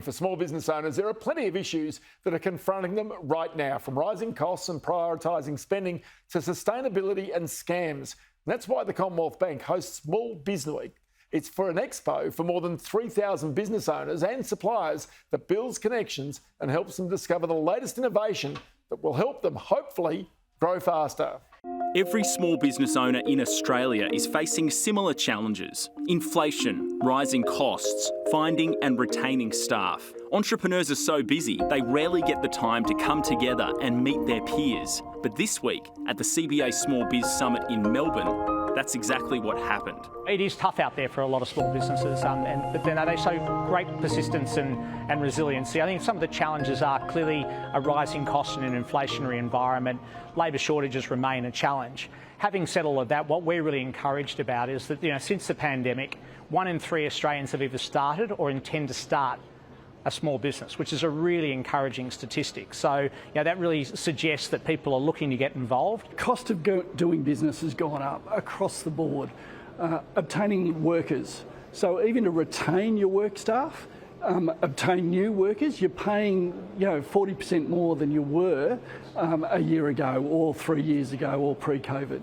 For small business owners, there are plenty of issues that are confronting them right now, from rising costs and prioritising spending to sustainability and scams. And that's why the Commonwealth Bank hosts SmallBiz Week. It's for an expo for more than 3,000 business owners and suppliers that builds connections and helps them discover the latest innovation that will help them, hopefully, grow faster. Every small business owner in Australia is facing similar challenges: inflation, rising costs, finding and retaining staff. Entrepreneurs are so busy, they rarely get the time to come together and meet their peers. But this week, at the CBA SmallBiz Summit in Melbourne, that's exactly what happened. It is tough out there for a lot of small businesses, but then they show great persistence and resiliency. I think some of the challenges are clearly a rising cost in an inflationary environment. Labour shortages remain a challenge. Having said all of that, what we're really encouraged about is that, since the pandemic, 1 in 3 Australians have either started or intend to start a small business, which is a really encouraging statistic. So, that really suggests that people are looking to get involved. Cost of doing business has gone up across the board. Obtaining workers. So even to retain your work staff, obtain new workers, you're paying 40% more than you were a year ago or 3 years ago or pre-COVID.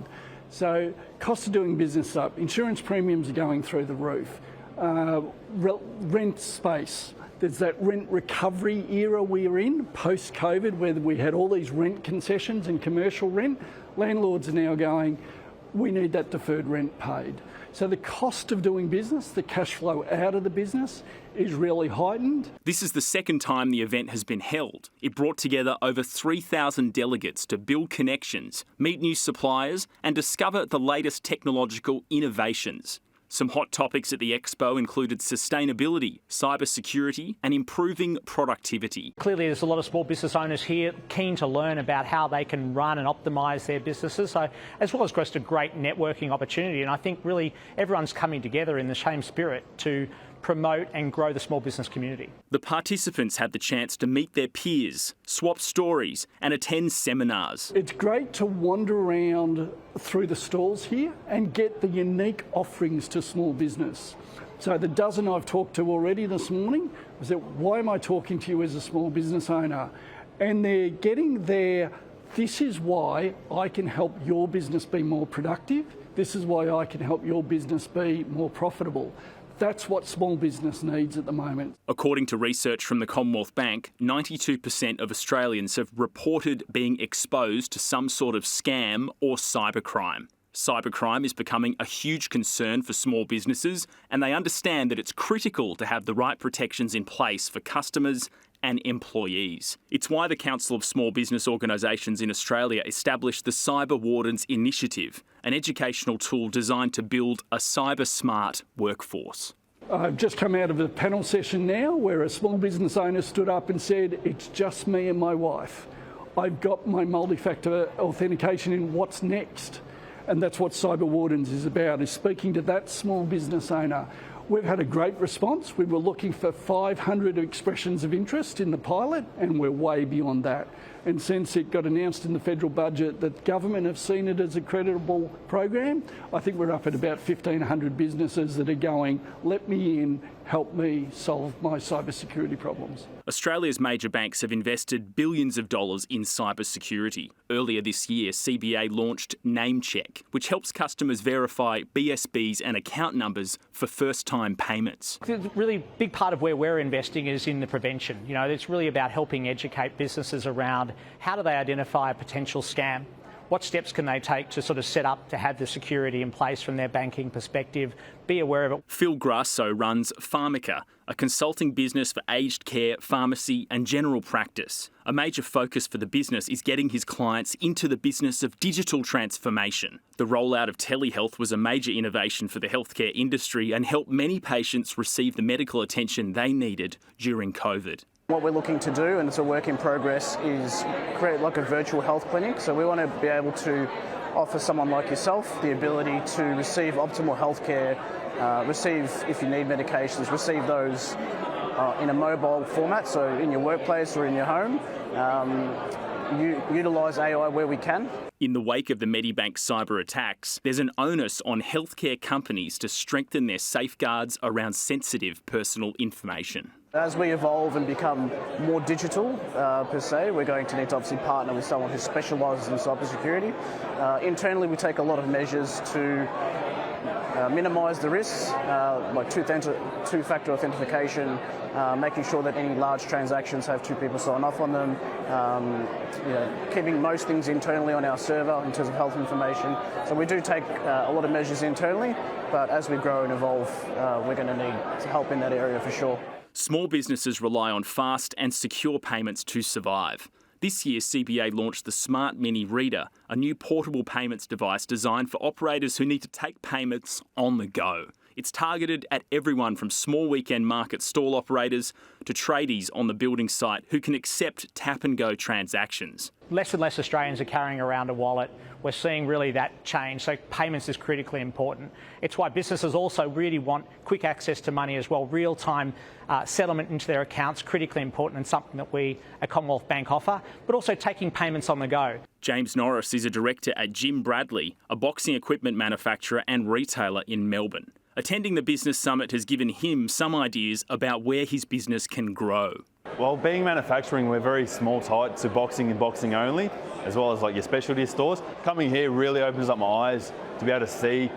So cost of doing business up. Insurance premiums are going through the roof. Rent space. There's that rent recovery era we're in, post-COVID, where we had all these rent concessions and commercial rent. Landlords are now going, we need that deferred rent paid. So the cost of doing business, the cash flow out of the business, is really heightened. This is the second time the event has been held. It brought together over 3,000 delegates to build connections, meet new suppliers, and discover the latest technological innovations. Some hot topics at the expo included sustainability, cybersecurity, and improving productivity. Clearly, there's a lot of small business owners here keen to learn about how they can run and optimise their businesses, so, as well as just a great networking opportunity. And I think really everyone's coming together in the same spirit to promote and grow the small business community. The participants had the chance to meet their peers, swap stories, and attend seminars. It's great to wander around through the stalls here and get the unique offerings to small business. So the dozen I've talked to already this morning was that, why am I talking to you as a small business owner? And they're getting their, this is why I can help your business be more productive. This is why I can help your business be more profitable. That's what small business needs at the moment. According to research from the Commonwealth Bank, 92% of Australians have reported being exposed to some sort of scam or cybercrime. Cybercrime is becoming a huge concern for small businesses, and they understand that it's critical to have the right protections in place for customers and employees. It's why the Council of Small Business Organisations in Australia established the Cyber Wardens Initiative, an educational tool designed to build a cyber-smart workforce. I've just come out of a panel session now where a small business owner stood up and said, it's just me and my wife. I've got my multi-factor authentication in, what's next? And that's what Cyber Wardens is about, is speaking to that small business owner. We've had a great response. We were looking for 500 expressions of interest in the pilot, and we're way beyond that. And since it got announced in the federal budget that government have seen it as a creditable program, I think we're up at about 1,500 businesses that are going, let me in, help me solve my cybersecurity problems. Australia's major banks have invested billions of dollars in cybersecurity. Earlier this year, CBA launched NameCheck, which helps customers verify BSBs and account numbers for first-time payments. The really big part of where we're investing is in the prevention. It's really about helping educate businesses around how do they identify a potential scam. What steps can they take to sort of set up to have the security in place from their banking perspective, be aware of it. Phil Grasso runs Pharmica, a consulting business for aged care, pharmacy and general practice. A major focus for the business is getting his clients into the business of digital transformation. The rollout of telehealth was a major innovation for the healthcare industry and helped many patients receive the medical attention they needed during COVID. What we're looking to do, and it's a work in progress, is create like a virtual health clinic. So we want to be able to offer someone like yourself the ability to receive optimal healthcare, receive, if you need medications, receive those in a mobile format, so in your workplace or in your home. Utilise AI where we can. In the wake of the Medibank cyber attacks, there's an onus on healthcare companies to strengthen their safeguards around sensitive personal information. As we evolve and become more digital, per se, we're going to need to obviously partner with someone who specialises in cybersecurity. Internally, we take a lot of measures to minimise the risks, like two-factor authentication, making sure that any large transactions have two people sign off on them, keeping most things internally on our server in terms of health information. So we do take a lot of measures internally, but as we grow and evolve, we're going to need help in that area for sure. Small businesses rely on fast and secure payments to survive. This year, CBA launched the Smart Mini Reader, a new portable payments device designed for operators who need to take payments on the go. It's targeted at everyone from small weekend market stall operators to tradies on the building site who can accept tap-and-go transactions. Less and less Australians are carrying around a wallet. We're seeing really that change, so payments is critically important. It's why businesses also really want quick access to money as well. Real-time settlement into their accounts, critically important and something that we at Commonwealth Bank offer, but also taking payments on the go. James Norris is a director at Jim Bradley, a boxing equipment manufacturer and retailer in Melbourne. Attending the business summit has given him some ideas about where his business can grow. Well, being manufacturing, we're very small, tight to boxing and boxing only, as well as like your specialty stores. Coming here really opens up my eyes to be able to see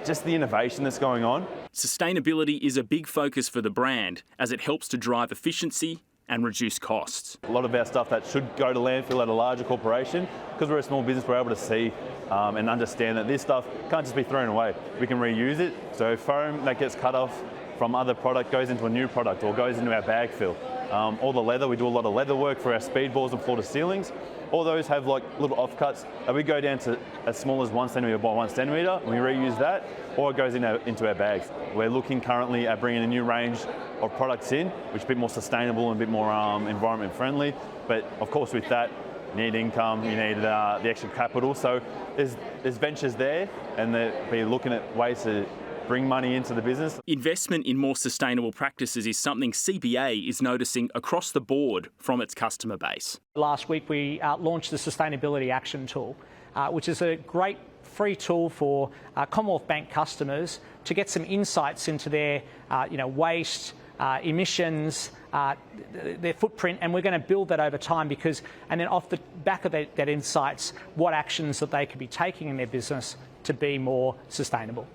just the innovation that's going on. Sustainability is a big focus for the brand as it helps to drive efficiency and reduce costs. A lot of our stuff that should go to landfill at a larger corporation, because we're a small business, we're able to see and understand that this stuff can't just be thrown away. We can reuse it. So foam that gets cut off from other product goes into a new product or goes into our bag fill. All the leather, we do a lot of leather work for our speedballs and floor to ceilings. All those have like little offcuts. We go down to as small as 1 centimetre by 1 centimetre and we reuse that, or it goes into our bags. We're looking currently at bringing a new range of products in, which is a bit more sustainable and a bit more environment friendly. But of course with that, you need income, you need the extra capital. So there's ventures there, and they'll be looking at ways to bring money into the business. Investment in more sustainable practices is something CBA is noticing across the board from its customer base. Last week we launched the Sustainability Action Tool, which is a great free tool for Commonwealth Bank customers to get some insights into their waste, emissions, their footprint, and we're going to build that over time and then off the back of that insights, what actions that they could be taking in their business to be more sustainable.